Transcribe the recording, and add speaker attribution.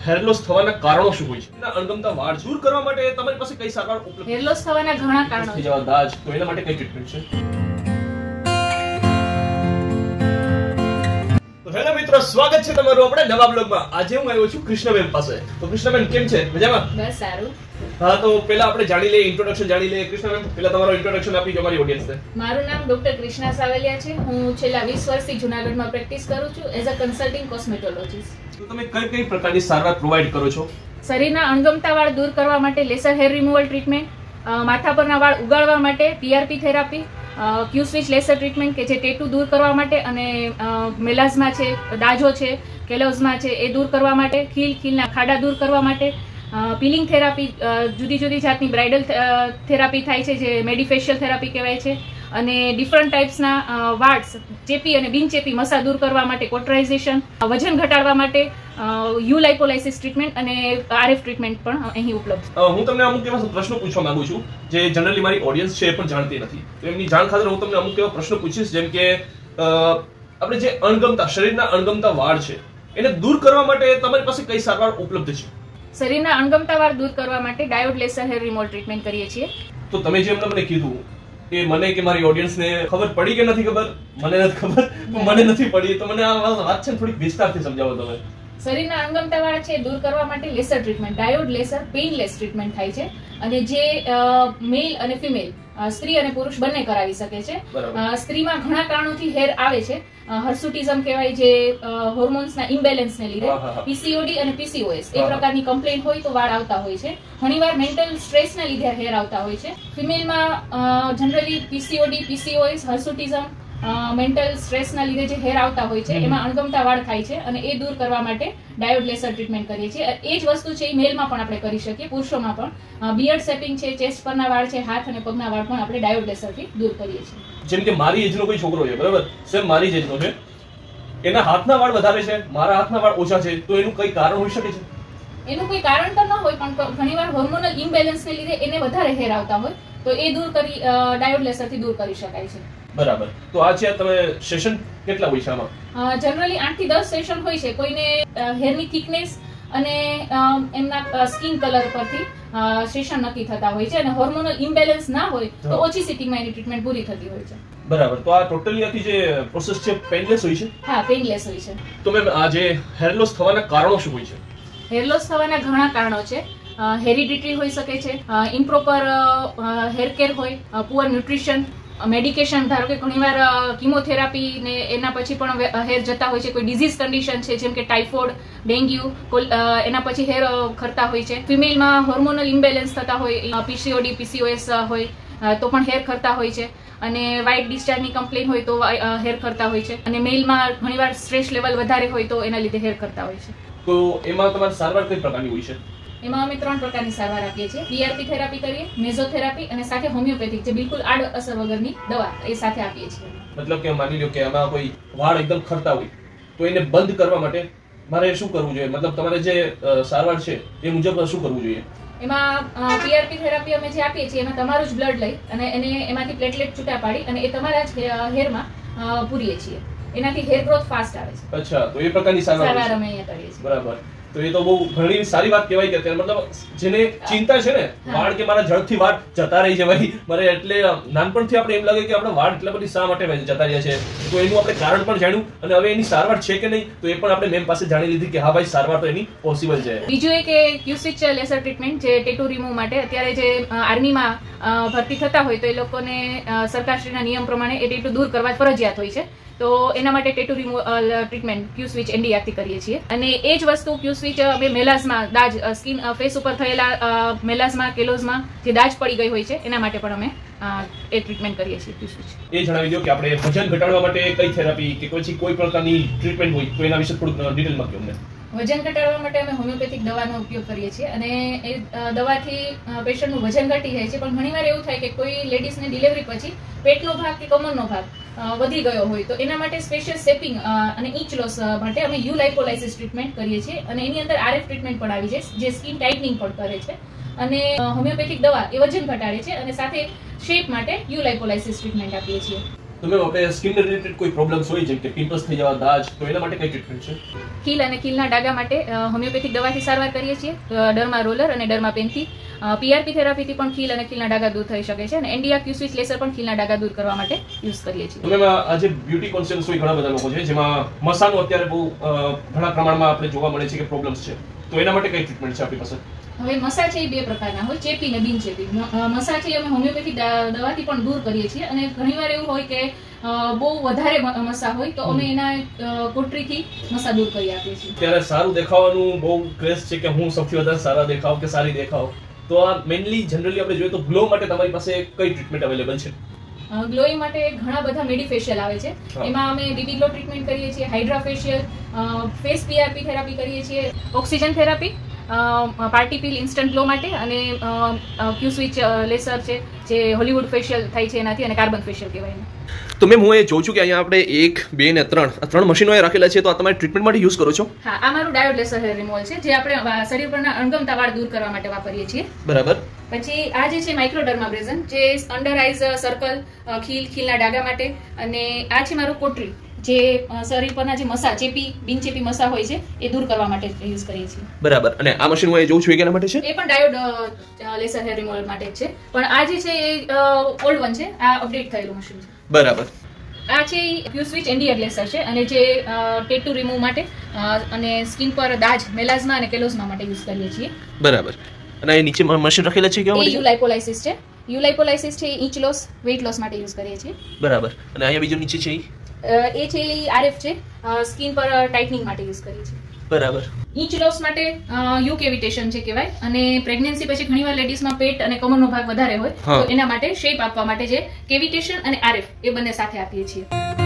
Speaker 1: Hair loss થવાના કારણો શું હોય છે? એના અણગમતા વાળ દૂર કરવા માટે તમારી પાસે કઈ સારવાર ઉપલબ્ધ છે?
Speaker 2: હેર લોસ થવાના ઘણા કારણો છે.
Speaker 1: દાજ તો એના માટે કઈ ટ્રીટમેન્ટ છે? તો હેલો મિત્રો, સ્વાગત છે તમારું આપણે નવા બ્લોગમાં. આજે હું આવ્યો છું કૃષ્ણબેન પાસે. તો કૃષ્ણબેન કેમ છે? મજામાં?
Speaker 2: બસ સારું.
Speaker 1: હા, તો પહેલા આપણે જાણી લઈએ, ઇન્ટ્રોડક્શન જાણી લઈએ. કૃષ્ણબેન, પહેલા તમારું ઇન્ટ્રોડક્શન આપી દો અમારી ઓડિયન્સને.
Speaker 2: મારું નામ ડોક્ટર કૃષ્ણા સાવલિયા છે. હું છેલ્લા 20 વર્ષથી જૂનાગઢમાં પ્રેક્ટિસ કરું છું એઝ અ કન્સલ્ટિંગ કોસ્મેટોલોજીસ્ટ.
Speaker 1: તો તમે કઈ પ્રકારની સારવાર પ્રોવાઈડ કરો છો?
Speaker 2: શરીરના અણગમતા વાળ દૂર કરવા માટે લેસર હેર રિમૂવલ ટ્રીટમેન્ટ, માથા પરના વાળ ઉગાડવા માટે PRP થેરાપી, ક્યુ સ્વિચ લેસર ટ્રીટમેન્ટ કે જે ટેટુ દૂર કરવા માટે, અને મેલાઝમા છે, દાજો છે, કેલોઝમા છે એ દૂર કરવા માટે, ખીલના ખાડા દૂર કરવા માટે, પીલિંગ થેરાપી, જુદી જુદી જાતની બ્રાઇડલ થેરાપી થાય છે જે મેડિફેશિયલ થેરાપી કહેવાય છે, અને ડિફરન્ટ ટાઈપ્સના વાળ્સ, ચેપી અને બિનચેપી મસા દૂર કરવા માટે કોટરાઇઝેશન, વજન ઘટાડવા માટે યુ લાઇપોલાઇસિસ ટ્રીટમેન્ટ અને RF ટ્રીટમેન્ટ પણ અહીં ઉપલબ્ધ છે.
Speaker 1: હું તમને અમુક એવા પ્રશ્નો પૂછવા માંગુ છું જે જનરલી મારી ઓડિયન્સ છે એ પણ જાણતી નથી. તો એમની જાણ ખાતર હું તમને અમુક એવા પ્રશ્નો પૂછીશ, જેમ કે આપણે જે અણગમતા શરીરના અણગમતા વાળ છે એને દૂર કરવા માટે તમારી પાસે કઈ સારવાર ઉપલબ્ધ છે?
Speaker 2: શરીરના અણગમતા વાળ દૂર કરવા માટે diode laser hair removal treatment કરીએ છીએ.
Speaker 1: તો તમે જે મને કીધું એ મને કે મારી ઓડિયન્સને ખબર પડી કે નથી ખબર? મને નથી ખબર, મને નથી પડી. તો મને આ વાત છે થોડીક વિસ્તારથી સમજાવો તમે.
Speaker 2: શરીરના અણગમતા વાળ છે દૂર કરવા માટે laser treatment, diode laser painless treatment થાય છે, અને જે મેલ અને ફિમેલ, સ્ત્રી અને પુરુષ બંને કરાવી શકે છે. સ્ત્રીમાં ઘણા કારણોથી હેર આવે છે. હર્સુટિઝમ કહેવાય, જે હોર્મોન્સના ઇમ્બેલેન્સને લીધે, PCOD અને PCOS એ પ્રકારની કમ્પ્લેન્ટ હોય તો વાળ આવતા હોય છે. ઘણીવાર મેન્ટલ સ્ટ્રેસના લીધે હેર આવતા હોય છે. ફિમેલમાં જનરલી PCOD, PCOS, હર્સુટિઝમ, મેન્ટલ સ્ટ્રેસના લીધે જે હેર આવતા હોય છે એમાં અણગમતા વાળ થાય છે, અને એ દૂર કરવા માટે ડાયોડ લેસર ટ્રીટમેન્ટ કરીએ છીએ. એ જ વસ્તુ છે એ મેલમાં પણ આપણે કરી શકીએ, પુરુષોમાં પણ. બિયર્ડ શેપિંગ છે, ચેસ્ટ પરના વાળ છે, હાથ અને પગના વાળ પણ આપણે ડાયોડ લેસરથી દૂર કરીએ છીએ.
Speaker 1: જેમ કે મારી એજનો કોઈ છોકરો છે, બરાબર, સેમ મારી જ એજનો છે, એના હાથના વાળ વધારે છે, મારા હાથના વાળ ઓછા છે, તો એનું કઈ કારણ હોઈ શકે છે?
Speaker 2: એનું કોઈ કારણ તો ન હોય, પણ ઘણીવાર હોર્મોનલ ઇમ્બેલેન્સને લીધે એને વધારે હેર આવતા હોય તો એ દૂર કરી ડાયોડ લેસરથી દૂર કરી શકાય છે.
Speaker 1: બરાબર. તો આ છે તમે સેશન કેટલા હોય છે આમાં?
Speaker 2: જનરલી 8 થી 10 સેશન હોય છે. કોઈને હેરની થિકનેસ અને એમના સ્કિન કલર પરથી સેશન નક્કી થતા હોય છે, અને હોર્મોનલ ઇમ્બેલેન્સ ના હોય તો ઓછી સિટિંગમાં એની ટ્રીટમેન્ટ પૂરી થતી હોય છે.
Speaker 1: બરાબર. તો આ ટોટલી આખી જે પ્રોસેસ છે પેઇનલેસ હોય છે?
Speaker 2: હા, પેઇનલેસ હોય છે.
Speaker 1: તો મેમ, આ જે હેર લોસ થવાના કારણો શું હોય છે?
Speaker 2: હેર લોસ થવાના ઘણા કારણો છે. હેરિડિટરી હોઈ શકે છે, ઇમ્પ્રોપર હેર કેર હોય, પુઅર ન્યુટ્રિશન, મેડિકેશન. ધારો કે ઘણીવાર કિમોથેરાપી ને એના પછી પણ હેર જતા હોય છે. કોઈ ડિઝીઝ કન્ડિશન છે જેમ કે ટાઇફોઇડ, ડેન્ગ્યુ, એના પછી હેર ખરતા હોય છે. ફિમેલમાં હોર્મોનલ ઇમ્બેલેન્સ થતા હોય, PCOD, PCOS હોય તો પણ હેર ખરતા હોય છે, અને વ્હાઇટ ડિસ્ચાર્જની કમ્પ્લેન હોય તો હેર ખરતા હોય છે, અને મેલમાં ઘણીવાર સ્ટ્રેસ લેવલ વધારે હોય તો એના લીધે હેર ખરતા હોય છે.
Speaker 1: તો એમાં તમારી સારવાર કઈ પ્રકારની હોય છે?
Speaker 2: એમાં અમે 3 પ્રકારની સારવાર આપીએ છીએ. PRP થેરાપી કરીએ, મેઝોથેરાપી, અને સાથે હોમિયોપેથિક, જે બિલકુલ આડ અસર વગરની દવા, એ સાથે આપીએ છીએ.
Speaker 1: મતલબ કે માની લો કે આમાં કોઈ વાળ એકદમ ખરતા હોય તો એને બંધ કરવા માટે મારે શું કરવું જોઈએ? મતલબ તમારે જે સારવાર છે એ મુજબ શું કરવું જોઈએ?
Speaker 2: એમાં PRP થેરાપી અમે જે આપીએ છીએ એમાં તમારું જ બ્લડ લઈ અને એને એમાંથી પ્લેટલેટ છૂટા પાડી અને એ તમારા જ હેરમાં પૂરીએ છીએ. એનાથી હેર ગ્રોથ ફાસ્ટ આવે છે.
Speaker 1: અચ્છા, તો એ પ્રકારની સારવાર
Speaker 2: અમે અહીંયા કરીએ છીએ.
Speaker 1: બરાબર. તો એ તો બહુ ઘણી સારી વાત કહેવાય કે મતલબ જેને ચિંતા છે ને વાળ કે મારા ઝડપથી વાળ જતા રહી જવાય, મારે એટલે નાનપણથી આપણે એમ લાગે કે આપણા વાળ એટલા બધી શા માટે જતા રહ્યા છે, તો એનું આપણે કારણ પણ જાણ્યું, અને હવે એની સારવાર છે કે નહીં તો એ પણ આપણે મેમ પાસે જાણી લીધી કે હા ભાઈ, સારવાર તો એની પોસિબલ છે.
Speaker 2: બીજું એ કે ક્યુ સ્વિચ લેસર ટ્રીટમેન્ટ, જે ટેટુ રિમૂવ માટે અત્યારે જે આર્મીમાં ભરતી થતા હોય તો એ લોકોને સરકારશ્રીના નિયમ પ્રમાણે એ ટેટુ દૂર કરવા ફરજિયાત હોય છે. તો એના માટે ટેટુ રિમૂવલ ટ્રીટમેન્ટ ક્યુ સ્વિચ NDRથી કરીએ છીએ. અને એ જ વસ્તુ ક્યુ સ્વિચ અમે મેલાઝમા, દાજ, સ્કિન ફેસ ઉપર થયેલા મેલાઝમા, કેલોઝમા જે દાજ પડી ગઈ હોય છે એના માટે પણ અમે એ ટ્રીટમેન્ટ કરીએ છીએ ક્યુ સ્વિચ.
Speaker 1: એ જણાવી દો કે આપણે વજન ઘટાડવા માટે કઈ થેરાપી કે પછી કોઈ પ્રકારની ટ્રીટમેન્ટ હોય તો એના વિશે થોડુંક ડિટેલમાં કહો અમને.
Speaker 2: વજન ઘટાડવા માટે અમે હોમિયોપેથિક દવાનો ઉપયોગ કરીએ છીએ, અને એ દવાથી પેશન્ટનું વજન ઘટી જાય છે. પણ ઘણીવાર એવું થાય કે કોઈ લેડીઝને ડિલિવરી પછી પેટનો ભાગ કે કમરનો ભાગ વધી ગયો હોય તો એના માટે સ્પેશિયલ શેપિંગ અને ઇંચ લોસ માટે અમે યુ લાઇપોલાઇસિસ ટ્રીટમેન્ટ કરીએ છીએ, અને એની અંદર RF ટ્રીટમેન્ટ પણ આવી જાય જે સ્કિન ટાઇટનિંગ પણ કરે છે, અને હોમિયોપેથિક દવા એ વજન ઘટાડે છે, અને સાથે શેપ માટે યુ લાઇપોલાઇસિસ ટ્રીટમેન્ટ આપીએ છીએ.
Speaker 1: તો મેમ આપણે સ્કિન રિલેટેડ કોઈ પ્રોબ્લેમ્સ હોય જેમ કે પિમ્પલ્સ થઈ જવા, દાજ, તો એના માટે કઈ ટ્રીટમેન્ટ છે?
Speaker 2: કીલ અને કીલના ડાઘા માટે હોમિયોપેથિક દવાથી સારવાર કરીએ છીએ, ડર્મા રોલર અને ડર્મા પેનથી. PRP થેરાપીથી પણ કીલ અને કીલના ડાઘા દૂર થઈ શકે છે, અને એન્ડિયા ક્યુ સ્વિચ લેસર પણ કીલના ડાઘા દૂર કરવા માટે યુઝ કરીએ છીએ.
Speaker 1: તો મેમ આજે બ્યુટી કોન્શિયસ હોય ઘણા બધા લોકો છે જેમાં મસાનો અત્યારે બહુ ઘણા પ્રમાણમાં આપણે જોવા મળે છે કે પ્રોબ્લેમ્સ છે, તો એના માટે કઈ ટ્રીટમેન્ટ છે આપણી પાસે?
Speaker 2: હવે મસા છે એ બે પ્રકારના હોય, ચેપી અને બિનચેપી. મસા છે અમે હોમિયોપેથિક દવાથી પણ દૂર કરીએ છીએ, અને ઘણીવાર એવું હોય કે બહુ વધારે મસા હોય તો અમે એના કોટરીથી મસા દૂર કરી આપીએ છીએ.
Speaker 1: ત્યારે સારું દેખાવાનું બહુ ક્રેઝ છે કે હું સૌથી વધારે સારા દેખાવ કે સારી દેખાવ, તો આ મેઇનલી જનરલી આપણે જોઈએ તો ગ્લો માટે તમારી પાસે કઈ ટ્રીટમેન્ટ અવેલેબલ છે?
Speaker 2: ગ્લોઈંગ માટે ઘણા બધા મેડિફેશિયલ આવે છે, એમાં અમે બીબી ગ્લો ટ્રીટમેન્ટ કરીએ છીએ, Hydra facial, face PRP therapy કરીએ છીએ, ઓક્સિજન થેરાપી, પાર્ટી પીલ ઇન્સ્ટન્ટ ગ્લો માટે, અને ક્યુ સ્વિચ લેસર છે જે હોલીવુડ ફેશિયલ થાય છે એનાથી, અને કાર્બન ફેશિયલ કહેવાય.
Speaker 1: તો મેમ હું એ જોઉં છું કે અહીંયા આપણે 1, 2 ને 3 મશીનો રાખેલા છે, તો આ તમારી ટ્રીટમેન્ટ માટે યુઝ કરો છો?
Speaker 2: હા, આ મારું ડાયોડ લેસર હેર રિમૂવલ છે જે આપણે શરીર પરના અણગમતા વાળ દૂર કરવા માટે વાપરીએ છીએ.
Speaker 1: બરાબર.
Speaker 2: પછી આ જે છે માઇક્રોડર્માબ્રેઝન, જે અંડર આઈઝ સર્કલ, ખીલના ડાઘા માટે, અને આ છે મારું કોટરી જે શરીર પરના જે મસા, ચેપી બિનચેપી મસા હોય છે એ દૂર કરવા માટે યુઝ કરીએ છીએ.
Speaker 1: બરાબર. અને આ મશીન હું જોઉં છું એ કેના માટે છે?
Speaker 2: એ પણ ડાયોડ લેસર હેર રિમૂવલ માટે જ છે, પણ આ જે છે એ ઓલ્ડ વન છે, આ અપડેટ થયેલું મશીન છે.
Speaker 1: બરાબર.
Speaker 2: આ છે ક્યુ સ્વિચ એન્ડિયર લેસર છે, અને જે ટેટુ રિમૂવ માટે અને સ્કિન પર દાજ, મેલાઝમા અને કેલોઝમા માટે યુઝ કરીએ છીએ.
Speaker 1: બરાબર. અને એ નીચે મશીન રાખેલા છે કેવા માટે?
Speaker 2: યુલાઇપોલાઇસિસ છે. યુલાઇપોલાઇસિસ છે ઇંચ લોસ, વેઇટ લોસ માટે યુઝ કરીએ છીએ.
Speaker 1: બરાબર. અને અહીંયા બીજું નીચે છે
Speaker 2: એ છે RF છે, સ્કિન પર ટાઇટનિંગ માટે યુઝ કરીએ છીએ.
Speaker 1: બરાબર.
Speaker 2: ઇંચ લોસ માટે યુ કેવિટેશન છે કહેવાય, અને પ્રેગ્નન્સી પછી ઘણીવાર લેડીઝમાં પેટ અને કમરનો ભાગ વધારે હોય તો એના માટે શેપ આપવા માટે જે કેવિટેશન અને RF એ બંને સાથે આપીએ છીએ.